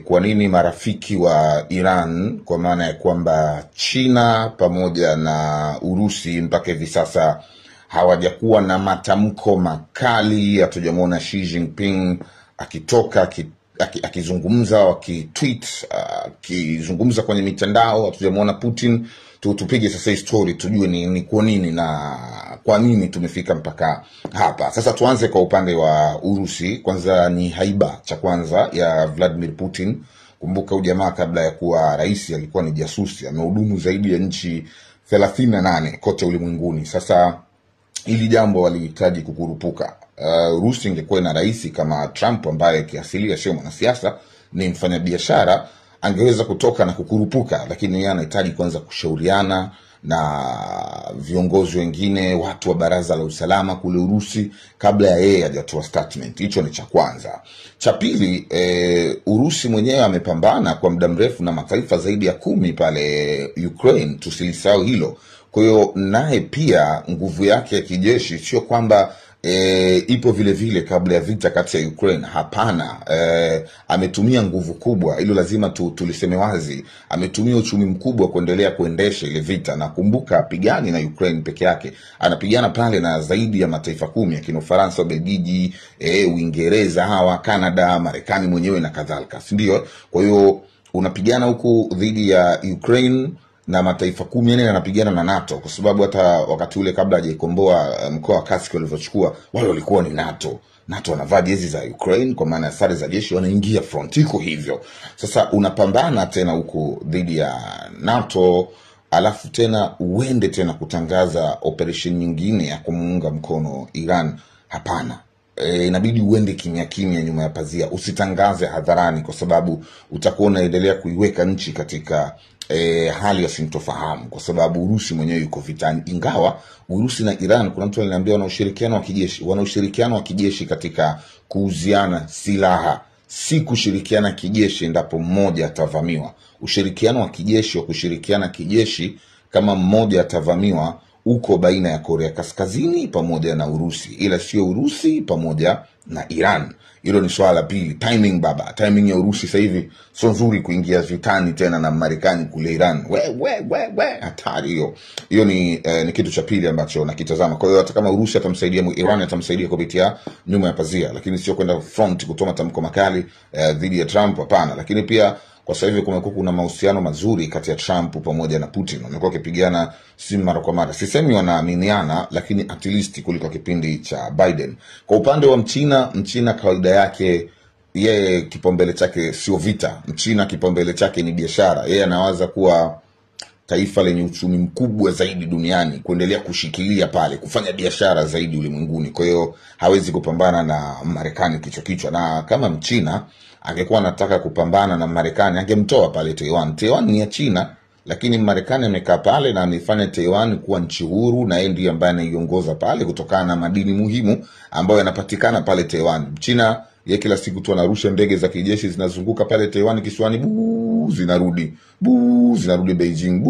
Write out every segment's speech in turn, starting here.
Kwa nini marafiki wa Iran, kwa maana ya kwamba China pamoja na Urusi mpaka hivi sasa hawajakuwa na matamko makali? Hatujamwona Xi Jinping akitoka akizungumza, akitweet, akizungumza kwenye mitandao. Hatujamwona Putin. Tupige sasa story tujue ni kwa nini na kwa nini tumefika mpaka hapa. Sasa tuanze kwa upande wa Urusi. Kwanza ni haiba cha kwanza ya Vladimir Putin. Kumbuka ujamaa kabla ya kuwa rais alikuwa ni jasusi, amehudumu zaidi ya nchi 38 kote ulimwenguni. Sasa hili jambo walihitaji kukurupuka. Urusi ingekuwa na rais kama Trump ambaye kiasilia sio mwanasiasa, ni mfanyabiashara, angeweza kutoka na kukurupuka, lakini yeye anahitaji kwanza kushauriana na viongozi wengine, watu wa baraza la usalama kule Urusi kabla ya yeye hajatoa statement. Hicho ni cha kwanza. Cha pili, Urusi mwenyewe amepambana kwa muda mrefu na mataifa zaidi ya 10 pale Ukraine, tusilisahau hilo. Kwa hiyo naye pia nguvu yake ya kijeshi sio kwamba ipo vile vile kabla ya vita kati ya Ukraine. Hapana, ametumia nguvu kubwa, hilo lazima tuliseme wazi. Ametumia uchumi mkubwa kuendelea kuendesha ile vita, na kumbuka apigani na Ukraine peke yake, anapigana pale na zaidi ya mataifa 10 yakina Ufaransa, Belgiji, Uingereza, hawa Canada, Marekani mwenyewe na kadhalika, si ndio? Kwa hiyo unapigana huku dhidi ya Ukraine na mataifa 10 yanapigana na NATO, kwa sababu hata wakati ule kabla hajaikomboa mkoa wa Kursk walivyochukua, wale walikuwa ni NATO wanavaa jezi za Ukraine, kwa maana sare za jeshi, wanaingia front. Iko hivyo. Sasa unapambana tena huko dhidi ya NATO, alafu tena uende tena kutangaza operation nyingine ya kumuunga mkono Iran? Hapana. Inabidi uende kimya kimya nyuma ya pazia, usitangaze hadharani, kwa sababu utakuwa unaendelea kuiweka nchi katika hali ya sintofahamu, kwa sababu Urusi mwenyewe yuko vitani. Ingawa Urusi na Iran, kuna mtu aliniambia wana ushirikiano wa kijeshi katika kuuziana silaha, si kushirikiana kijeshi endapo mmoja atavamiwa. Ushirikiano wa kijeshi wa kushirikiana kijeshi kama mmoja atavamiwa uko baina ya Korea Kaskazini pamoja na Urusi, ila sio Urusi pamoja na Iran. Hilo ni swala la pili. Timing baba, timing ya Urusi sasa hivi sio nzuri kuingia vitani tena na Marekani kule Iran. Hatari hiyo. Hiyo ni kitu cha pili ambacho nakitazama. Kwa hiyo hata kama Urusi atamsaidia Iran, atamsaidia kupitia nyuma ya pazia, lakini sio kwenda front kutoa matamko makali dhidi ya Trump, hapana. Lakini pia kwa sasa hivi kumekuwa kuna mahusiano mazuri kati ya Trump pamoja na Putin. Wamekuwa wakipigana si mara kwa mara. Sisemi wanaaminiana, lakini at least kuliko kipindi cha Biden. Kwa upande wa Mchina kawaida yake, yeye kipaumbele chake sio vita. Mchina kipaumbele chake ni biashara. Yeye anawaza kuwa taifa lenye uchumi mkubwa zaidi duniani, kuendelea kushikilia pale, kufanya biashara zaidi ulimwenguni. Kwa hiyo hawezi kupambana na Marekani kichwa. Na kama Mchina angekuwa anataka kupambana na Marekani, angemtoa pale Taiwan. Taiwan ni ya China, lakini Marekani amekaa pale na amefanya Taiwan kuwa nchi huru, na yeye ndiye ambaye anaiongoza pale kutokana na madini muhimu ambayo yanapatikana pale Taiwan. China yeye kila siku tu anarusha ndege za kijeshi zinazunguka pale Taiwan kisiwani, zinarudi Beijing,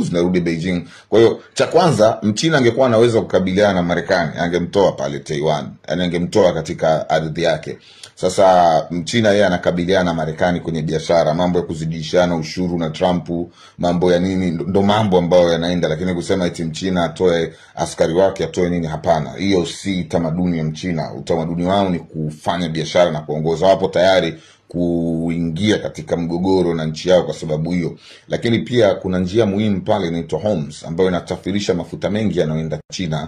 zinarudi Beijing. Kwa hiyo cha kwanza, Mchina angekuwa anaweza kukabiliana na Marekani, angemtoa pale Taiwan, yani angemtoa katika ardhi yake. Sasa Mchina yeye anakabiliana na Marekani kwenye biashara, mambo ya kuzidishana ushuru na Trump, mambo ya nini, ndo mambo ambayo yanaenda. Lakini kusema eti Mchina atoe askari wake, atoe nini, hapana. Hiyo si tamaduni ya Mchina. Utamaduni wao ni kufanya biashara na kuongoza. Wapo tayari kuingia katika mgogoro na nchi yao kwa sababu hiyo. Lakini pia kuna njia muhimu pale inaitwa Hormuz, ambayo inasafirisha mafuta mengi yanayoenda China.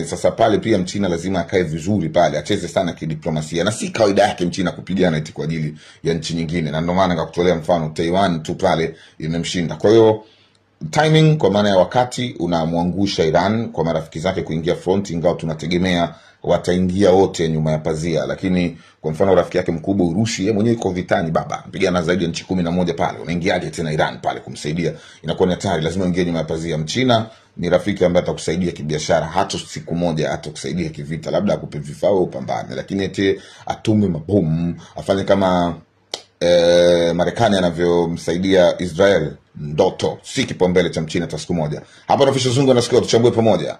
Sasa pale pia Mchina lazima akae vizuri pale, acheze sana kidiplomasia, na si kawaida yake Mchina kupigana eti kwa ajili ya nchi nyingine. Na ndio maana nikakutolea mfano Taiwan tu pale imemshinda. Kwa hiyo timing kwa maana ya wakati unamwangusha Iran kwa marafiki zake kuingia front, ingawa tunategemea wataingia wote nyuma ya pazia. Lakini kwa mfano rafiki yake mkubwa Urusi, yeye mwenyewe yuko vitani baba, mpigana zaidi ya nchi 11 pale, unaingiaje tena Iran pale kumsaidia? Inakuwa ni hatari, lazima uingie nyuma ya pazia. Mchina ni rafiki ambaye atakusaidia kibiashara, hata siku moja atakusaidia kivita, labda akupe vifaa upambane, lakini eti atume mabomu, afanye kama Marekani anavyomsaidia Israel, ndoto. Si kipaumbele cha Mchina hata siku moja. Hapa na Fisho Zungu nasikia tuchambue pamoja.